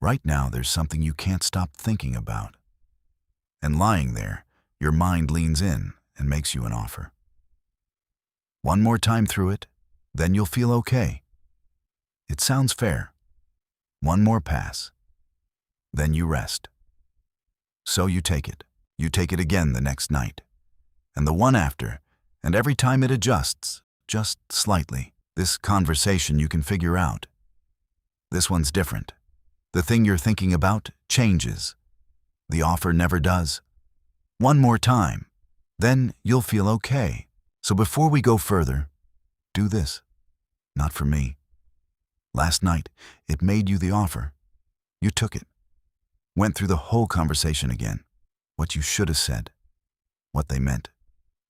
right now there's something you can't stop thinking about. And lying there, your mind leans in and makes you an offer. One more time through it, then you'll feel okay. It sounds fair. One more pass. Then you rest. So you take it. You take it again the next night. And the one after, and every time it adjusts, just slightly. This conversation you can figure out. This one's different. The thing you're thinking about changes. The offer never does. One more time. Then you'll feel okay. So before we go further, do this. Not for me. Last night, it made you the offer. You took it. Went through the whole conversation again. What you should have said. What they meant.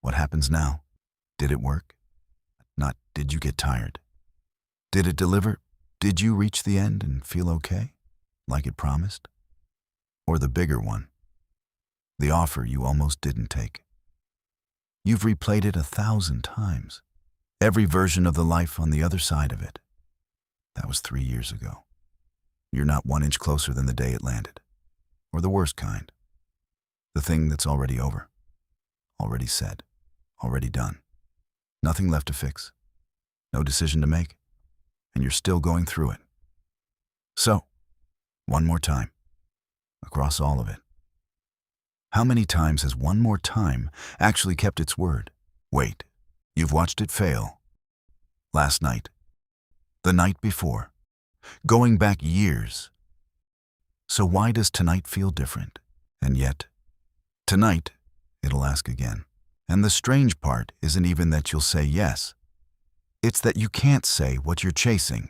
What happens now. Did it work? Not did you get tired. Did it deliver? Did you reach the end and feel okay? Like it promised? Or the bigger one. The offer you almost didn't take. You've replayed it 1,000 times. Every version of the life on the other side of it. That was 3 years ago. You're not 1 inch closer than the day it landed. Or the worst kind. The thing that's already over. Already said. Already done. Nothing left to fix. No decision to make. And you're still going through it. So, one more time. Across all of it. How many times has one more time actually kept its word? Wait, you've watched it fail. Last night. The night before. Going back years. So why does tonight feel different? And yet, tonight, it'll ask again. And the strange part isn't even that you'll say yes. It's that you can't say what you're chasing.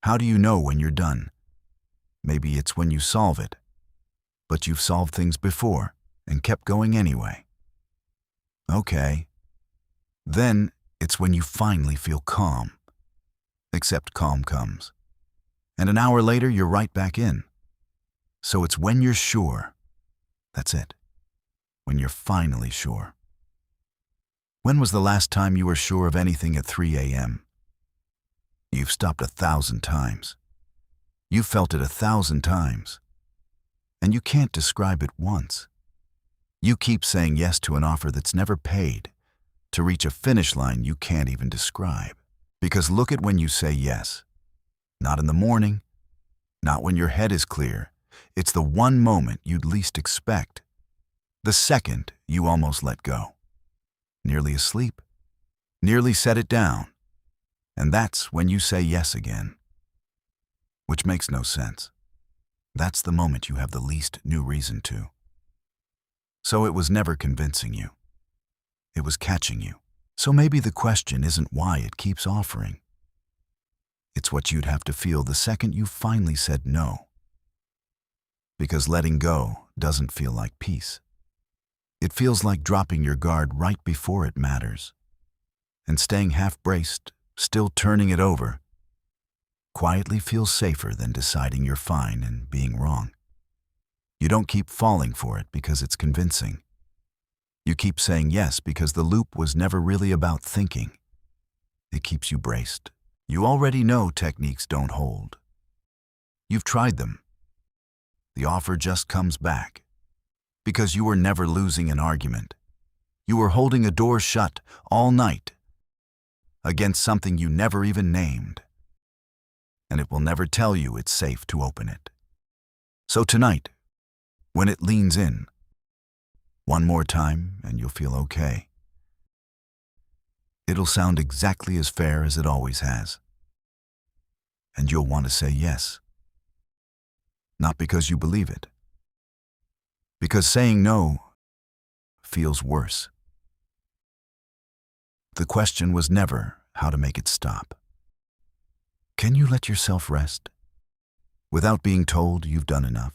How do you know when you're done? Maybe it's when you solve it. But you've solved things before and kept going anyway. Okay. Then it's when you finally feel calm. Except calm comes. And an hour later, you're right back in. So it's when you're sure. That's it. When you're finally sure. When was the last time you were sure of anything at 3 a.m.? You've stopped 1,000 times. You've felt it 1,000 times. And you can't describe it once. You keep saying yes to an offer that's never paid, to reach a finish line you can't even describe. Because look at when you say yes. Not in the morning, not when your head is clear. It's the one moment you'd least expect. The second you almost let go. Nearly asleep. Nearly set it down. And that's when you say yes again. Which makes no sense. That's the moment you have the least new reason to. So it was never convincing you. It was catching you. So maybe the question isn't why it keeps offering. It's what you'd have to feel the second you finally said no. Because letting go doesn't feel like peace. It feels like dropping your guard right before it matters. And staying half-braced, still turning it over, quietly feels safer than deciding you're fine and being wrong. You don't keep falling for it because it's convincing. You keep saying yes because the loop was never really about thinking. It keeps you braced. You already know techniques don't hold. You've tried them. The offer just comes back. Because you were never losing an argument. You were holding a door shut all night against something you never even named. And it will never tell you it's safe to open it. So tonight, when it leans in, one more time and you'll feel okay. It'll sound exactly as fair as it always has. And you'll want to say yes. Not because you believe it. Because saying no feels worse. The question was never how to make it stop. Can you let yourself rest without being told you've done enough?